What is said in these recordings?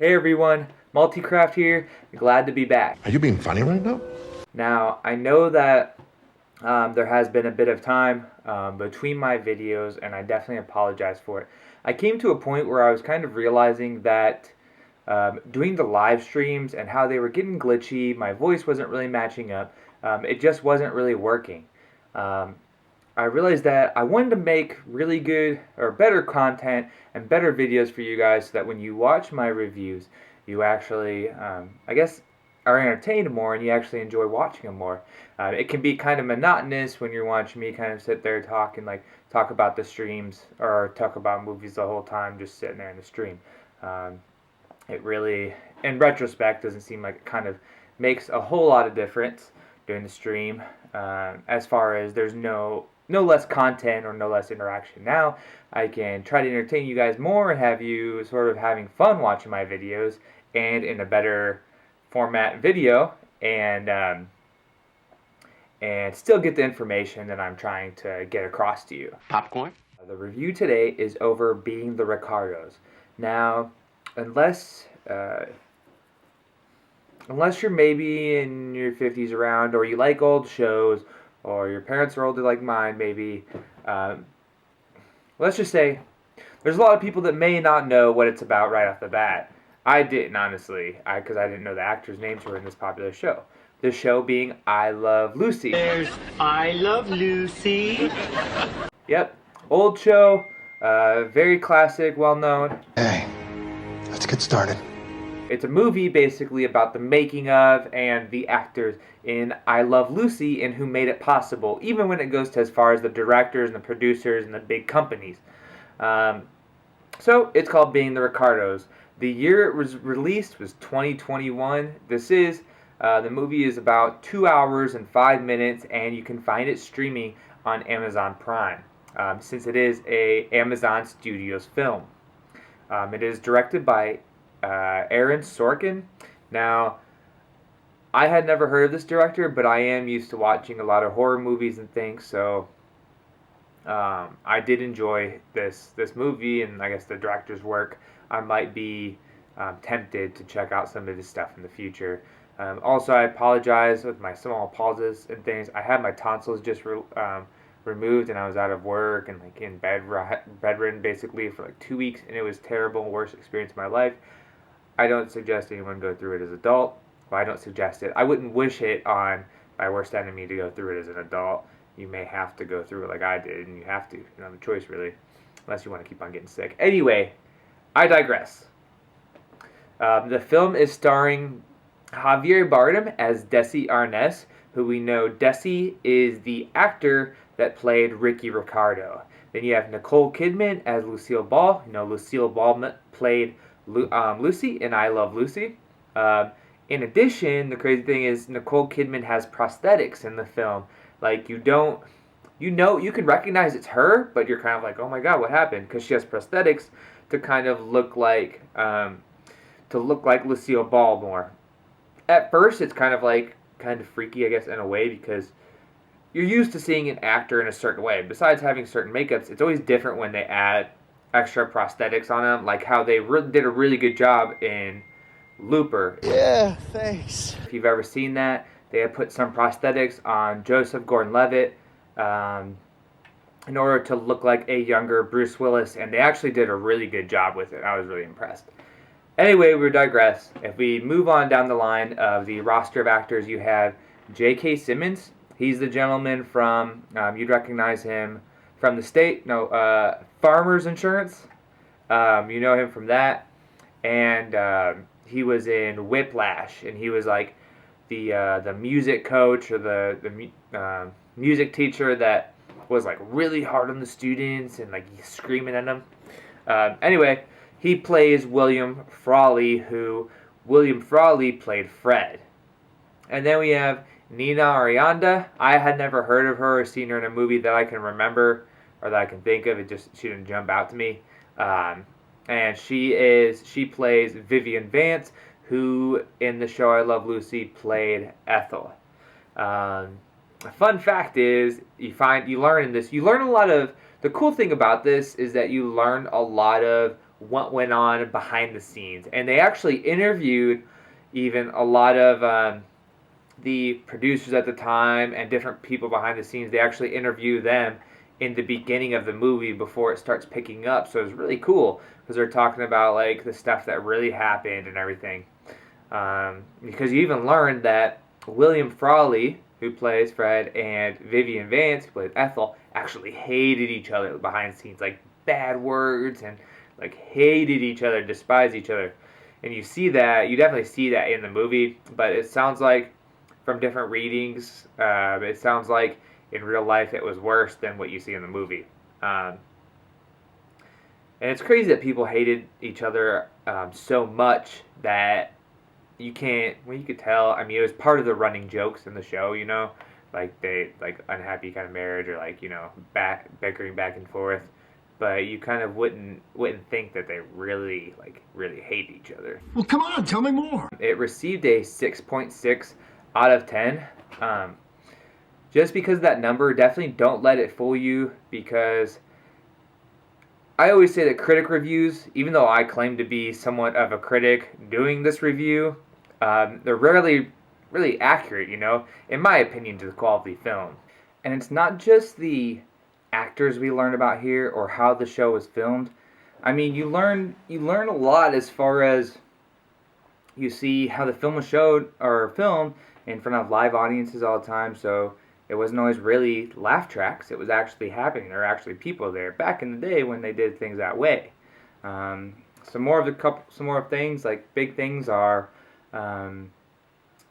Hey everyone, Multicraft here. Glad to be back. Are you being funny right now? Now, I know that there has been a bit of time between my videos, and I definitely apologize for it. I came to a point where I was kind of realizing that doing the live streams and how they were getting glitchy, my voice wasn't really matching up. It just wasn't really working. Um, I realized that I wanted to make really good or better content and better videos for you guys so that when you watch my reviews, you actually, I guess, are entertained more and you actually enjoy watching them more. It can be kind of monotonous when you're watching me kind of sit there talking, like talk about the streams or talk about movies the whole time, just sitting there in the stream. Um, it really, in retrospect, doesn't seem like it kind of makes a whole lot of difference during the stream. As far as there's no less content or no less interaction. Now I can try to entertain you guys more and have you sort of having fun watching my videos and in a better format video and still get the information that I'm trying to get across to you. Popcorn? The review today is over Being the Ricardos. Now, unless unless you're maybe in your 50s around or you like old shows or your parents are older like mine maybe, um, let's just say there's a lot of people that may not know what it's about right off the bat. I didn't, honestly, because I didn't know the actors' names were in this popular show. The show being I Love Lucy. There's I Love Lucy. Yep, old show, very classic, well known. Hey, let's get started. It's a movie basically about the making of and the actors in I Love Lucy and who made it possible, even when it goes to as far as the directors and the producers and the big companies. So it's called Being the Ricardos. The year it was released was 2021. The movie is about 2 hours and 5 minutes, and you can find it streaming on Amazon Prime, since it is a Amazon Studios film. It is directed by Aaron Sorkin. Now, I had never heard of this director, but I am used to watching a lot of horror movies and things, so I did enjoy this movie and I guess the director's work. I might be tempted to check out some of his stuff in the future. Also, I apologize with my small pauses and things. I had my tonsils just removed, and I was out of work and like in bedridden basically for like 2 weeks, and it was terrible, worst experience of my life. I don't suggest anyone go through it as an adult. Well, I don't suggest it. I wouldn't wish it on my worst enemy to go through it as an adult. You may have to go through it like I did, and you have to. You don't have a choice, really, unless you want to keep on getting sick. Anyway, I digress. The film is starring Javier Bardem as Desi Arnaz, who we know Desi is the actor that played Ricky Ricardo. Then you have Nicole Kidman as Lucille Ball. You know, Lucille Ball played Lucy in I Love Lucy. In addition, the crazy thing is Nicole Kidman has prosthetics in the film. Like you can recognize it's her, but you're kind of like, oh my god, what happened? Because she has prosthetics to kind of look like Lucille Ball more. At first, it's kind of freaky, I guess, in a way, because you're used to seeing an actor in a certain way. Besides having certain makeups, it's always different when they add extra prosthetics on them, like how they did a really good job in Looper. Yeah, thanks. If you've ever seen that, they had put some prosthetics on Joseph Gordon-Levitt in order to look like a younger Bruce Willis, and they actually did a really good job with it. I was really impressed. Anyway, we digress. If we move on down the line of the roster of actors, you have J.K. Simmons. He's the gentleman from, you'd recognize him from Farmers Insurance. You know him from that. And he was in Whiplash, and he was like the music coach or the music teacher that was like really hard on the students and like screaming at them. Anyway, he plays William Frawley, who William Frawley played Fred. And then we have Nina Arianda. I had never heard of her or seen her in a movie that I can remember or that I can think of. She didn't jump out to me. And she plays Vivian Vance, who in the show I Love Lucy played Ethel. A fun fact is you learn a lot of, the cool thing about this is that you learn a lot of what went on behind the scenes. And they actually interviewed even a lot of the producers at the time and different people behind the scenes. They actually interview them in the beginning of the movie before it starts picking up. So it's really cool because they're talking about like the stuff that really happened and everything. Because you even learned that William Frawley, who plays Fred, and Vivian Vance, who plays Ethel, actually hated each other behind the scenes, like bad words and like hated each other, despised each other. And you see that, you definitely see that in the movie, but it sounds like from different readings, it sounds like in real life it was worse than what you see in the movie. And it's crazy that people hated each other so much that you can't, well, you could tell. I mean, it was part of the running jokes in the show, you know, like they, like unhappy kind of marriage or like, you know, bickering back and forth. But you kind of wouldn't think that they really hate each other. Well, come on, tell me more. It received a 6.6 out of 10. Just because of that number, definitely don't let it fool you, because I always say that critic reviews, even though I claim to be somewhat of a critic doing this review, they're rarely really accurate, you know, in my opinion, to the quality film. And it's not just the actors we learn about here or how the show was filmed. I mean, you learn a lot as far as you see how the film was showed or filmed in front of live audiences all the time. So it wasn't always really laugh tracks. It was actually happening. There were actually people there back in the day when they did things that way. Some more of things, like big things, are kind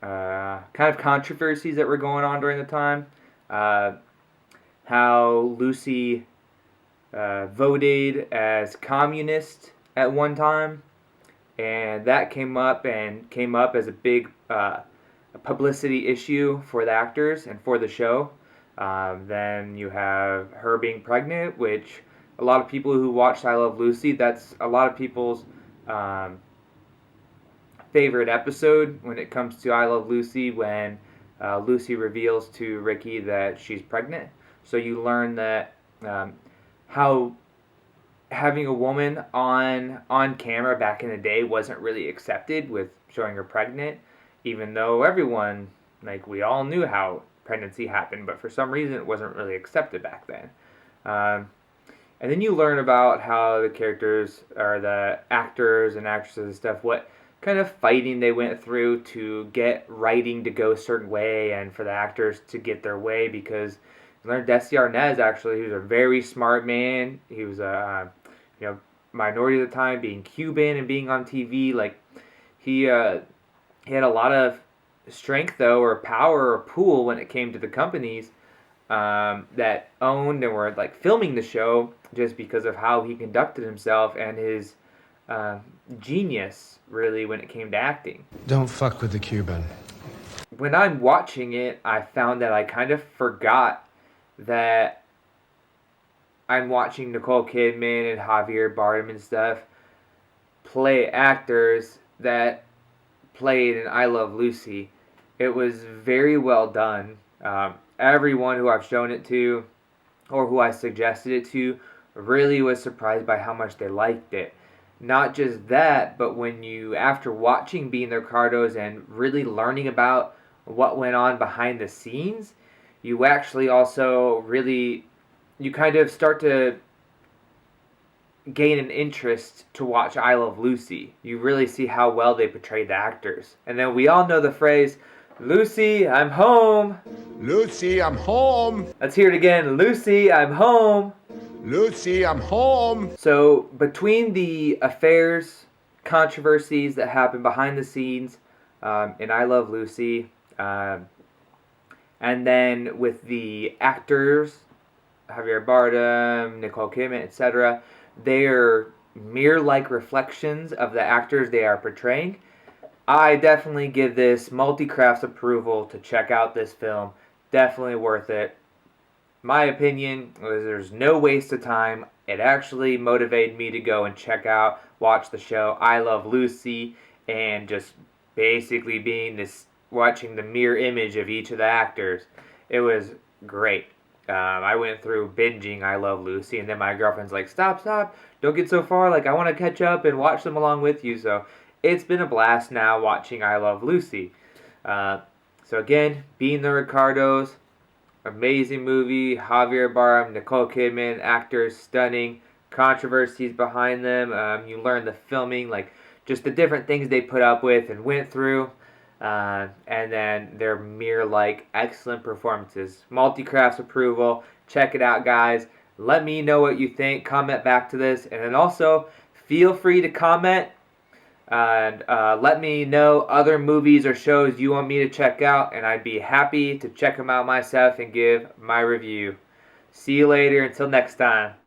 of controversies that were going on during the time. How Lucy voted as communist at one time, and that came up as a big publicity issue for the actors and for the show. Then you have her being pregnant, which a lot of people who watched I Love Lucy, that's a lot of people's favorite episode when it comes to I Love Lucy, when Lucy reveals to Ricky that she's pregnant. So you learn that how having a woman on camera back in the day wasn't really accepted with showing her pregnant, even though everyone, like, we all knew how pregnancy happened, but for some reason it wasn't really accepted back then. And then you learn about how the characters, or the actors and actresses and stuff, what kind of fighting they went through to get writing to go a certain way and for the actors to get their way, because you learned Desi Arnaz, actually, he was a very smart man. He was a minority at the time, being Cuban and being on TV. Like, he had a lot of strength, though, or power or pull when it came to the companies that owned and were like filming the show, just because of how he conducted himself and his genius, really, when it came to acting. Don't fuck with the Cuban. When I'm watching it, I found that I kind of forgot that I'm watching Nicole Kidman and Javier Bardem and stuff play actors that played in I Love Lucy. It was very well done. Everyone who I've shown it to, or who I suggested it to, really was surprised by how much they liked it. Not just that, but when you, after watching Being the Ricardos and really learning about what went on behind the scenes, you actually also really, you kind of start to gain an interest to watch I Love Lucy. You really see how well they portrayed the actors. And then we all know the phrase, "Lucy, I'm home." Lucy, I'm home. Let's hear it again. Lucy, I'm home. Lucy, I'm home. So between the affairs, controversies that happen behind the scenes in I Love Lucy, and then with the actors, Javier Bardem, Nicole Kidman, etc., they are mirror-like reflections of the actors they are portraying. I definitely give this multi-crafts approval to check out this film. Definitely worth it. My opinion was there's no waste of time. It actually motivated me to go and watch the show I Love Lucy, and just basically watching the mirror image of each of the actors. It was great. I went through binging I Love Lucy, and then my girlfriend's like, stop, don't get so far. Like, I want to catch up and watch them along with you. So it's been a blast now watching I Love Lucy. So again, being the Ricardos, amazing movie. Javier Bardem, Nicole Kidman, actors stunning. Controversies behind them. You learn the filming, like just the different things they put up with and went through. And then their mere like excellent performances. Multi-Crafts approval. Check it out, guys. Let me know what you think. Comment back to this, and then also feel free to comment and let me know other movies or shows you want me to check out, and I'd be happy to check them out myself and give my review. See you later. Until next time.